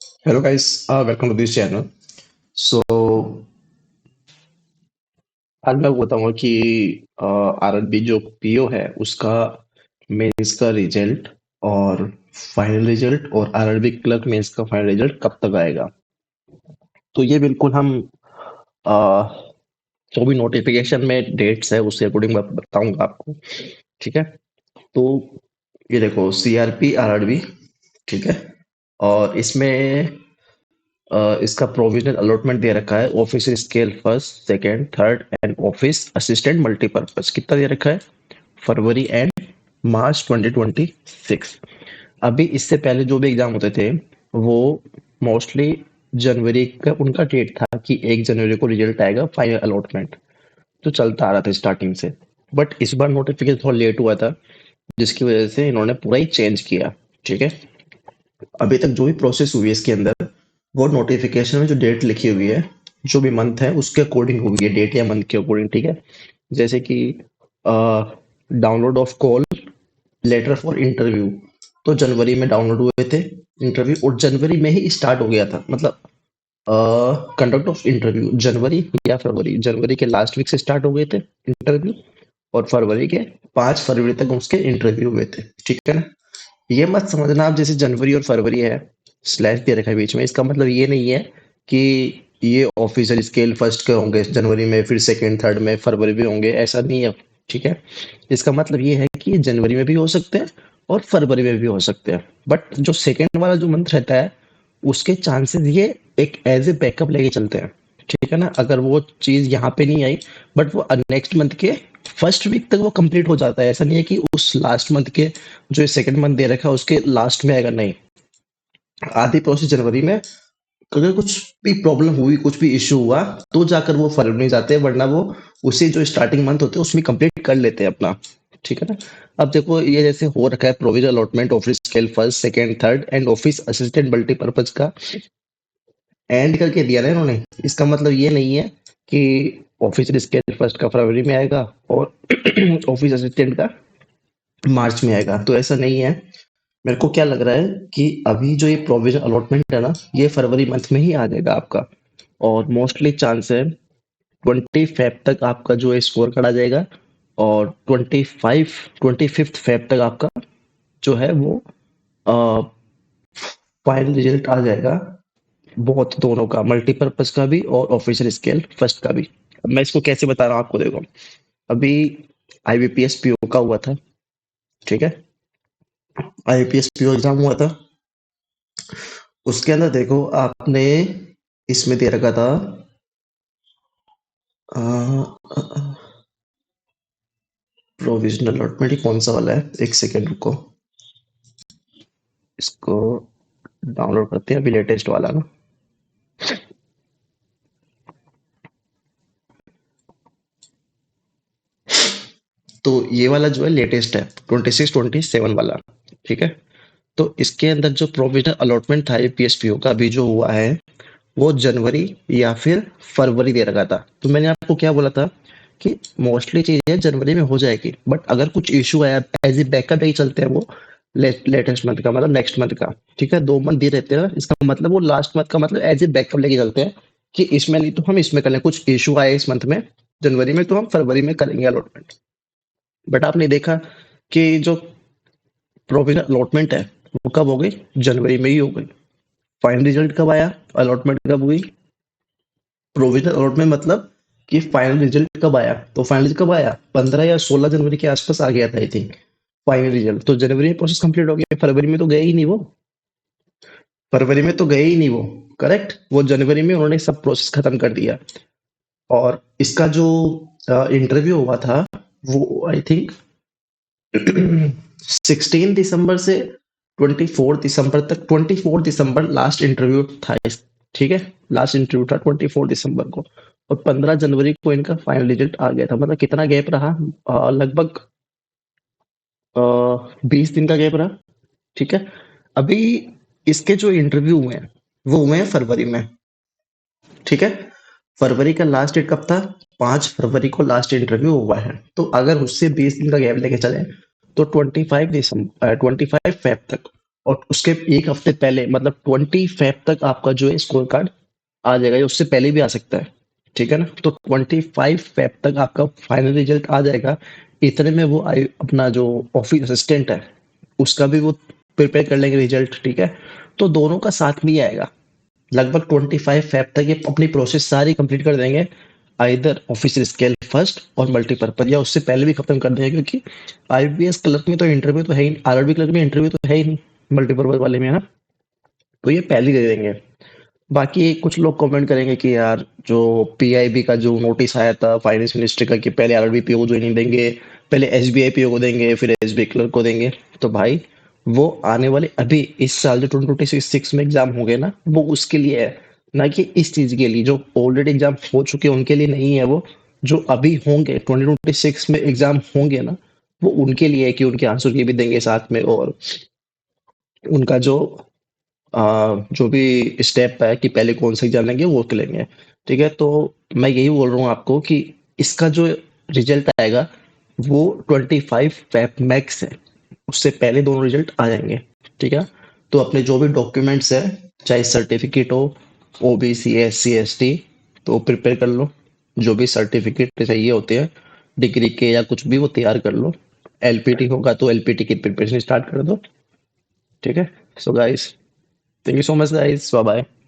Hello guys, welcome to this channel. So आज मैं बताऊंगा कि आरआरबी जो पीओ है उसका मेंस का रिजल्ट और फाइनल रिजल्ट और आरआरबी क्लर्क मेंस का फाइनल रिजल्ट कब तक आएगा। तो ये बिल्कुल हम अ, जो भी नोटिफिकेशन में डेट्स है उसके अकॉर्डिंग मैं बताऊंगा आपको। ठीक है। तो ये देखो सीआरपी आरआरबी। ठीक है। और इसमें इसका प्रोविजनल अलॉटमेंट दे रखा है office scale first second third and office assistant multipurpose कितना दे रखा है फरवरी एंड मार्च 2026। अभी इससे पहले जो भी एग्जाम होते थे वो मोस्टली जनवरी का उनका डेट था कि 1 जनवरी को रिजल्ट आएगा फाइनल अलॉटमेंट जो चलता आ रहा था स्टार्टिंग से। बट इस बार नोटिफिकेशन थोड़ा लेट हुआ था जिसकी वजह से इन्होंने पूरा ही चेंज किया। ठीक है। अभी तक जो भी प्रोसेस हुई है इसके अंदर वो नोटिफिकेशन में जो डेट लिखी हुई है जो भी मंथ है उसके अकॉर्डिंग हुई है डेट या मंथ के अकॉर्डिंग। ठीक है। जैसे कि download of call letter for interview तो जनवरी में डाउनलोड हुए थे इंटरव्यू और जनवरी में ही स्टार्ट हो गया था। मतलब कंडक्ट ऑफ इंटरव्यू जनवरी या फरवरी जनवरी के लास्ट वीक से स्टार्ट हो गए थे इंटरव्यू और फरवरी के 5 फरवरी तक उसके इंटरव्यू हुए थे। ठीक है ना। ये मत समझना आप जैसे जनवरी और फरवरी है स्लैश दे रखा है बीच में इसका मतलब ये नहीं है कि ये ऑफिशियल स्केल फर्स्ट के होंगे जनवरी में फिर सेकंड थर्ड में फरवरी भी होंगे ऐसा नहीं है। ठीक है। इसका मतलब ये है कि ये जनवरी में भी हो सकते हैं और फरवरी में भी हो सकते हैं। बट जो सेकंड वाला जो मंथ रहता है उसके चांसेस ये एक एज ए बैकअप लेके चलते हैं। ठीक है ना। अगर वो चीज यहाँ पे नहीं आई बट वो नेक्स्ट मंथ के फर्स्ट वीक तक वो कंप्लीट हो जाता है। ऐसा नहीं है कि उस लास्ट मंथ के जो सेकंड मंथ दे रखा है उसके लास्ट में आएगा नहीं। आधी प्रोसेस जनवरी में अगर कुछ भी प्रॉब्लम हुई कुछ भी इश्यू हुआ तो जाकर वो फरवरी में जाते हैं वरना वो उसी जो स्टार्टिंग मंथ होते हैं उसमें कंप्लीट कर लेते हैं अपना। ठीक है ना। अब देखो ये जैसे हो रखा है provisional allotment office scale first second third and office assistant multipurpose का एंड करके दिया ना इन्होंने। इसका मतलब ये नहीं है कि ऑफिस स्केल फर्स्ट का फरवरी में आएगा और ऑफिस असिस्टेंट का मार्च में आएगा तो ऐसा नहीं है। मेरे को क्या लग रहा है कि अभी जो ये प्रोविजन अलॉटमेंट है ना ये फरवरी मंथ में ही आ जाएगा आपका। और मोस्टली चांस है 25 फेब तक आपका जो है स्कोर कार्ड आ जाएगा और 25 तक आपका जो है वो फाइनल रिजल्ट आ जाएगा। बहुत दोनों का मल्टीपर्पज का भी और ऑफिशियल स्केल फर्स्ट का भी। अब मैं इसको कैसे बता रहा हूँ आपको देखो। अभी आईबीपीएस पीओ का हुआ था। ठीक है। आईबीपीएस पीओ एग्जाम हुआ था उसके अंदर देखो आपने इसमें दे रखा था प्रोविजनल अलॉटमेंट कौन सा वाला है एक सेकेंड रुको इसको डाउनलोड करते हैं अभी लेटेस्ट वाला ना। तो ये वाला जो है लेटेस्ट है 26-27 वाला। ठीक है। तो इसके अंदर जो प्रोविजनल अलॉटमेंट था पीएसपीओ का अभी जो हुआ है वो जनवरी या फिर फरवरी दे रखा था। तो मैंने आपको क्या बोला था कि मोस्टली चीजें जनवरी में हो जाएगी बट अगर कुछ इशू आया एज ए बैकअप ही चलते हैं वो लेटेस्ट मंथ का मतलब नेक्स्ट मंथ का। ठीक है। 2 मंथ दे रहते हैं इसका मतलब वो लास्ट मंथ का मतलब एज ए बैकअप लेके चलते हैं कि इसमें नहीं तो हम इसमें कर लें कुछ इशू आए इस मंथ में जनवरी में तो हम फरवरी में करेंगे अलॉटमेंट। बट आपने देखा कि जो प्रोविजनल अलॉटमेंट है वो कब हो गई जनवरी में ही हो गई। फाइनल रिजल्ट कब आया अलॉटमेंट कब हुई प्रोविजनल अलॉटमेंट मतलब कि फाइनल रिजल्ट कब आया तो फाइनल रिजल्ट कब आया 15 या 16 जनवरी के आसपास आ गया था आई थिंक फाइनल रिजल्ट। तो जनवरी में प्रोसेस कंप्लीट हो गया फरवरी में तो गए ही नहीं वो। फरवरी में तो गए ही नहीं वो। करेक्ट। वो जनवरी में उन्होंने सब प्रोसेस खत्म कर दिया। और इसका जो इंटरव्यू हुआ था वो आई थिंक 16 दिसंबर से 24 दिसंबर तक 24 दिसंबर लास्ट इंटरव्यू था ठीक है। लास्ट इंटरव्यू था 24 दिसंबर को और 15 जनवरी को इनका फाइनल रिजल्ट आ गया था। मतलब कितना गैप रहा लगभग 20 दिन का गैप रहा। ठीक है। अभी इसके जो इंटरव्यू हुए हैं वो हुए हैं फरवरी में। ठीक है। फरवरी का लास्ट डेट कब था 5 फरवरी को लास्ट इंटरव्यू हुआ है। तो अगर उससे 20 दिन का गैप लेके चले तो 25 फेब तक और उसके एक हफ्ते पहले मतलब 20 फेब तक आपका जो है स्कोर कार्ड आ जाएगा, या उससे पहले भी आ सकता है। ठीक है ना? तो 25 फेब तक आपका फाइनल रिजल्ट आ जाएगा। इतने में वो अपना जो ऑफिस असिस्टेंट है उसका भी वो प्रिपेयर कर लेंगे रिजल्ट। ठीक है? तो दोनों का साथ में ही आएगा। लगभग 25 फेब तक ये अपनी प्रोसेस सारी कंप्लीट कर देंगे। आइदर ऑफिसर स्केल फर्स्ट और मल्टीपर्पज, या उससे पहले भी खत्म कर देंगे, क्योंकि आईबीएस क्लर्क में तो इंटरव्यू तो है ही, आरआरबी क्लर्क में इंटरव्यू तो है ही नहीं, मल्टीपर्पज वाले में है ना। तो ये पहले ही दे देंगे। बाकी कुछ लोग कमेंट करेंगे कि यार जो पीआईबी का जो नोटिस आया था फाइनेंस मिनिस्ट्री का कि पहले आरआरबी पीओ को ज्वाइनिंग देंगे, पहले एसबीआई पीओ को देंगे, फिर एसबीआई क्लर्क को देंगे। तो भाई वो आने वाले अभी इस साल जो 2026 में एग्जाम होंगे ना, वो उसके लिए है, ना कि इस चीज के लिए। जो ऑलरेडी एग्जाम हो चुके हैं उनके लिए नहीं है वो। जो अभी होंगे 2026 में एग्जाम होंगे ना, वो उनके लिए है कि उनके आंसर की भी देंगे साथ में, और उनका जो जो भी स्टेप है कि पहले कौन सा एग्जाम लेंगे वो के लेंगे। ठीक है? तो मैं यही बोल रहा हूँ आपको कि इसका जो रिजल्ट आएगा वो 25 फेब मैक्स है, उससे पहले दोनों रिजल्ट आ जाएंगे। ठीक है? तो अपने जो भी डॉक्यूमेंट्स है, चाहे सर्टिफिकेट हो, OBC S C S T, तो प्रिपेयर कर लो। जो भी सर्टिफिकेट चाहिए होते हैं डिग्री के या कुछ भी, वो तैयार कर लो। एलपीटी होगा तो एलपीटी की प्रिपरेशन स्टार्ट कर दो। ठीक है? So guys, thank you so much guys, bye bye।